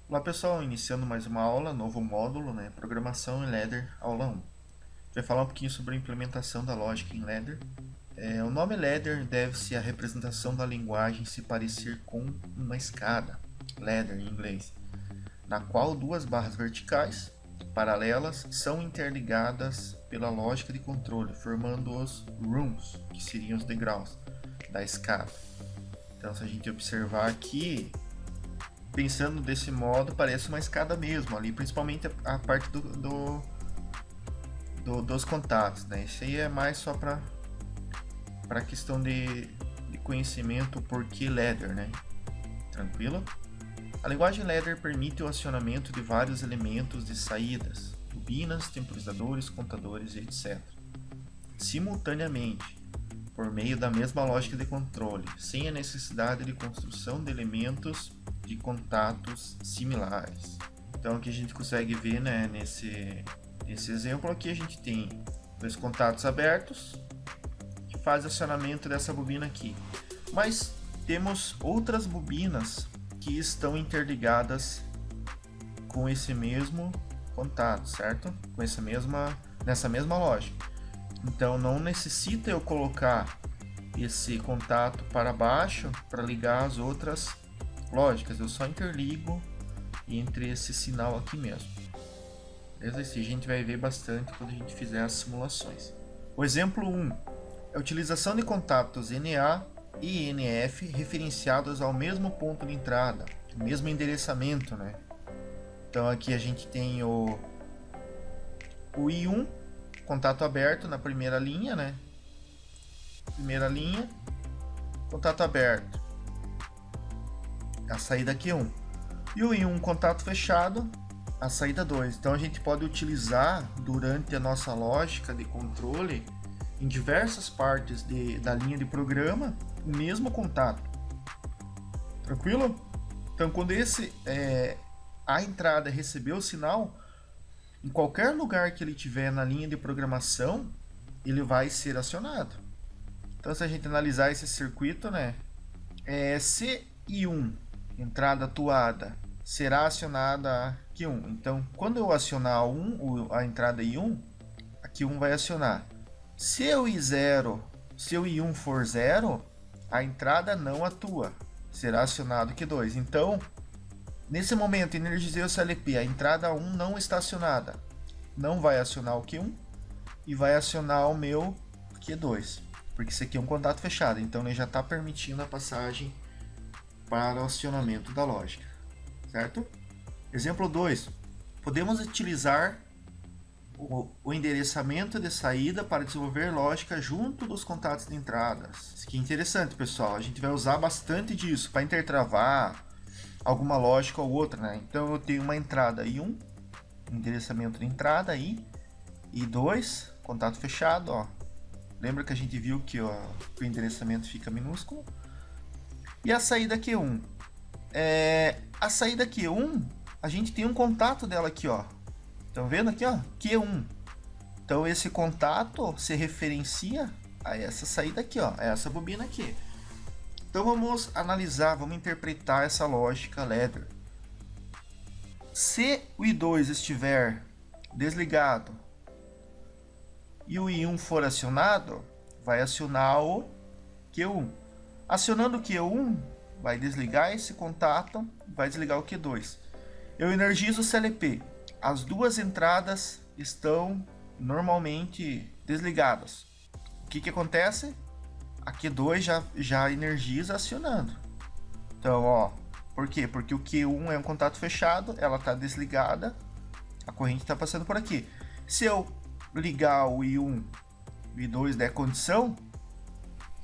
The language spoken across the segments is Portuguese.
Olá pessoal, iniciando mais uma aula, novo módulo, Programação em Ladder, aula 1. A gente vai falar um pouquinho sobre a implementação da lógica em Ladder. O nome Ladder deve-se à representação da linguagem se parecer com uma escada, ladder em inglês, na qual duas barras verticais, paralelas, são interligadas pela lógica de controle, formando os rungs, que seriam os degraus da escada. Então, se a gente observar aqui, pensando desse modo, parece uma escada mesmo, ali, principalmente a parte dos contatos, Isso aí é mais só para questão de conhecimento, porque ladder, Tranquilo? A linguagem ladder permite o acionamento de vários elementos de saídas, bobinas, temporizadores, contadores, etc., simultaneamente, por meio da mesma lógica de controle, sem a necessidade de construção de elementos de contatos similares. Então aqui a gente consegue ver, nesse exemplo aqui a gente tem dois contatos abertos que faz acionamento dessa bobina aqui, mas temos outras bobinas que estão interligadas com esse mesmo contato, certo? Nessa mesma lógica. Então não necessita eu colocar esse contato para baixo para ligar as outras lógicas, eu só interligo entre esse sinal aqui mesmo. Beleza? Isso a gente vai ver bastante quando a gente fizer as simulações. O exemplo 1 é a utilização de contatos NA e NF referenciados ao mesmo ponto de entrada, o mesmo endereçamento, Então aqui a gente tem o I1, contato aberto na primeira linha, Primeira linha, contato aberto, a saída Q1. E o I1, contato fechado, a saída 2. Então a gente pode utilizar durante a nossa lógica de controle em diversas partes da linha de programa o mesmo contato. Tranquilo? Então quando a entrada recebeu o sinal, em qualquer lugar que ele tiver na linha de programação, ele vai ser acionado. Então se a gente analisar esse circuito, se I1, entrada atuada, será acionada a Q1. Então quando eu acionar a entrada I1, a Q1 vai acionar. Se o I1 for 0, a entrada não atua, será acionado Q2. Então, nesse momento, energizei o CLP, a entrada 1 não está acionada, não vai acionar o Q1 e vai acionar o meu Q2, porque isso aqui é um contato fechado, então ele já está permitindo a passagem para o acionamento da lógica, certo? Exemplo 2, podemos utilizar o endereçamento de saída para desenvolver lógica junto dos contatos de entradas. Isso aqui é interessante, pessoal. A gente vai usar bastante disso para intertravar alguma lógica ou outra, Então eu tenho uma entrada I1, endereçamento de entrada I, I2, contato fechado, Lembra que a gente viu que o endereçamento fica minúsculo? E a saída Q1. A saída Q1, a gente tem um contato dela aqui, Estão vendo aqui, Q1. Então esse contato se referencia a essa saída aqui, a essa bobina aqui. Então vamos analisar, vamos interpretar essa lógica ladder. Se o I2 estiver desligado e o I1 for acionado, vai acionar o Q1. Acionando o Q1, vai desligar esse contato, vai desligar o Q2. Eu energizo o CLP. As duas entradas estão normalmente desligadas. O que acontece? A Q2 já energiza acionando. Então, por quê? Porque o Q1 é um contato fechado, ela está desligada, a corrente está passando por aqui. Se eu ligar o I1 e o I2 der condição,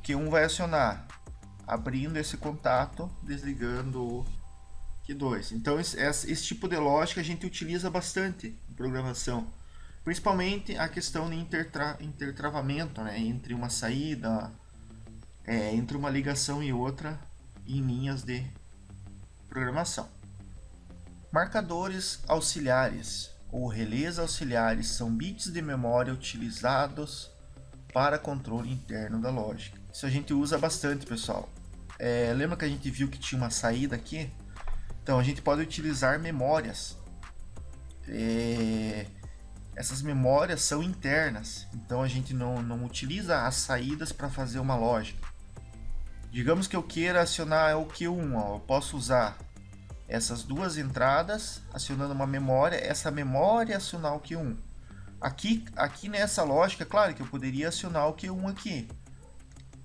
Q1 vai acionar, abrindo esse contato, desligando o Q2. Então esse tipo de lógica a gente utiliza bastante em programação, principalmente a questão de intertravamento, entre uma saída, entre uma ligação e outra em linhas de programação. Marcadores auxiliares ou relés auxiliares são bits de memória utilizados para controle interno da lógica. Isso a gente usa bastante, pessoal. Lembra que a gente viu que tinha uma saída aqui? Então a gente pode utilizar memórias. Essas memórias são internas, então a gente não utiliza as saídas para fazer uma lógica. Digamos que eu queira acionar o Q1, ó, eu posso usar essas duas entradas acionando uma memória, essa memória acionar o Q1. Aqui nessa lógica, claro que eu poderia acionar o Q1 aqui,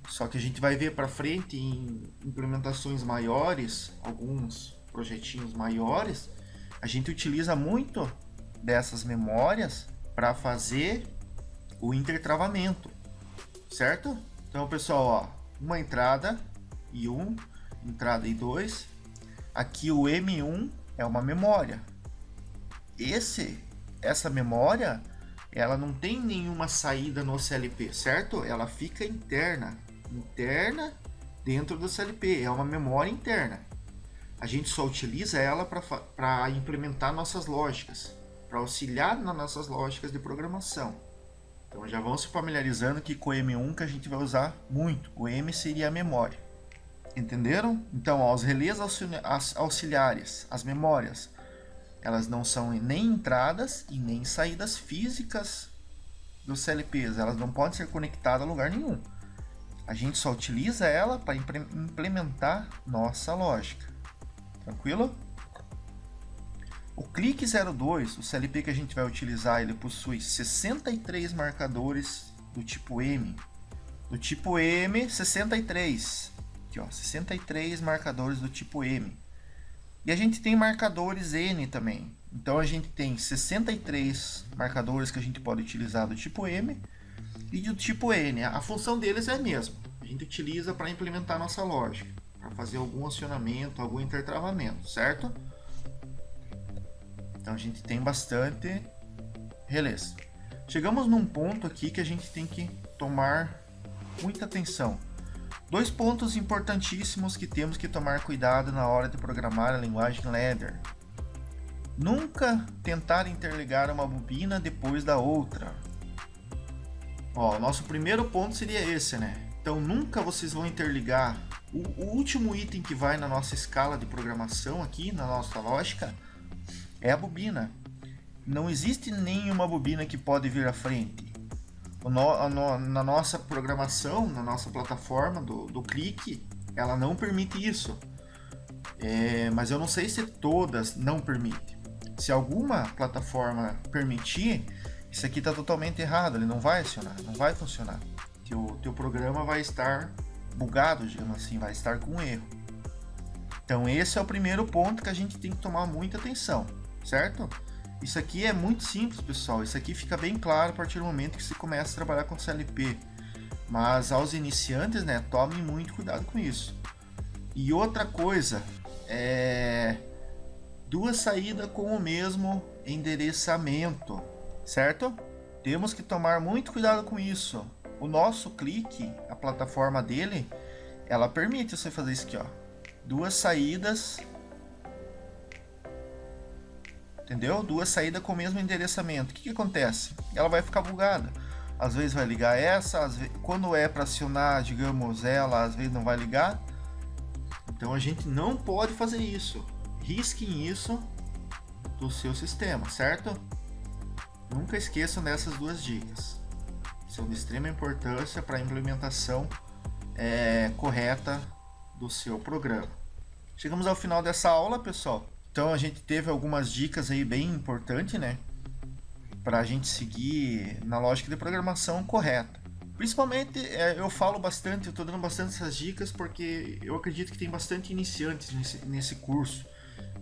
só que a gente vai ver para frente em implementações maiores, alguns projetinhos maiores, a gente utiliza muito dessas memórias para fazer o intertravamento, certo? Então, pessoal, ó, uma entrada I1, entrada I2, aqui o M1 é uma memória. Essa memória, ela não tem nenhuma saída no CLP, certo? Ela fica interna dentro do CLP, é uma memória interna. A gente só utiliza ela para implementar nossas lógicas, para auxiliar nas nossas lógicas de programação. Então já vão se familiarizando que com o M1 que a gente vai usar muito. O M seria a memória. Entenderam? Então, ó, os relés auxiliares, as memórias, elas não são nem entradas e nem saídas físicas dos CLPs. Elas não podem ser conectadas a lugar nenhum. A gente só utiliza ela para implementar nossa lógica. Tranquilo? O clique 02, o CLP que a gente vai utilizar, ele possui 63 marcadores do tipo M. Do tipo M, 63. Aqui, ó, 63 marcadores do tipo M. E a gente tem marcadores N também. Então a gente tem 63 marcadores que a gente pode utilizar do tipo M e do tipo N. A função deles é a mesma. A gente utiliza para implementar nossa lógica, para fazer algum acionamento, algum intertravamento, certo? Então a gente tem bastante relés. Chegamos num ponto aqui que a gente tem que tomar muita atenção. Dois pontos importantíssimos que temos que tomar cuidado na hora de programar a linguagem ladder. Nunca tentar interligar uma bobina depois da outra. Ó, nosso primeiro ponto seria esse, né? Então nunca vocês vão interligar o último item que vai na nossa escala de programação aqui, na nossa lógica, é a bobina. Não existe nenhuma bobina que pode vir à frente. Na nossa programação, na nossa plataforma do clique, ela não permite isso. Mas eu não sei se todas não permitem. Se alguma plataforma permitir, isso aqui está totalmente errado. Ele não vai acionar, não vai funcionar. Teu programa vai estar bugado, digamos assim, vai estar com erro. Então esse é o primeiro ponto que a gente tem que tomar muita atenção, certo? Isso aqui é muito simples, pessoal. Isso aqui fica bem claro a partir do momento que se começa a trabalhar com CLP. Mas aos iniciantes, né, tomem muito cuidado com isso. E outra coisa, duas saídas com o mesmo endereçamento, certo? Temos que tomar muito cuidado com isso. O nosso clique, a plataforma dele, ela permite você fazer isso aqui, ó. Duas saídas, entendeu? Duas saídas com o mesmo endereçamento. O que acontece? Ela vai ficar bugada. Às vezes vai ligar essa, quando é para acionar, digamos, ela, às vezes não vai ligar. Então a gente não pode fazer isso. Risquem isso do seu sistema, certo? Nunca esqueçam dessas duas dicas. São de extrema importância para a implementação correta do seu programa. Chegamos ao final dessa aula, pessoal. Então a gente teve algumas dicas aí bem importantes, né? Para a gente seguir na lógica de programação correta. Principalmente eu falo bastante, eu estou dando bastante essas dicas porque eu acredito que tem bastante iniciantes nesse curso.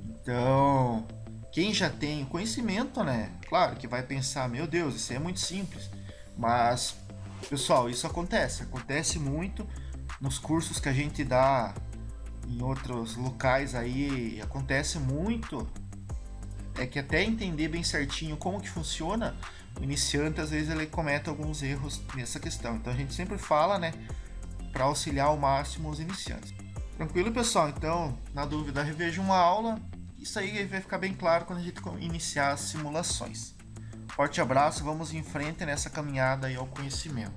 Então, quem já tem conhecimento, né? Claro que vai pensar, meu Deus, isso é muito simples. Mas, pessoal, isso acontece muito nos cursos que a gente dá em outros locais aí, acontece muito. É que até entender bem certinho como que funciona, o iniciante às vezes ele comete alguns erros nessa questão. Então a gente sempre fala, né, para auxiliar ao máximo os iniciantes. Tranquilo, pessoal? Então, na dúvida, reveja uma aula. Isso aí vai ficar bem claro quando a gente iniciar as simulações. Forte abraço, vamos em frente nessa caminhada aí ao conhecimento.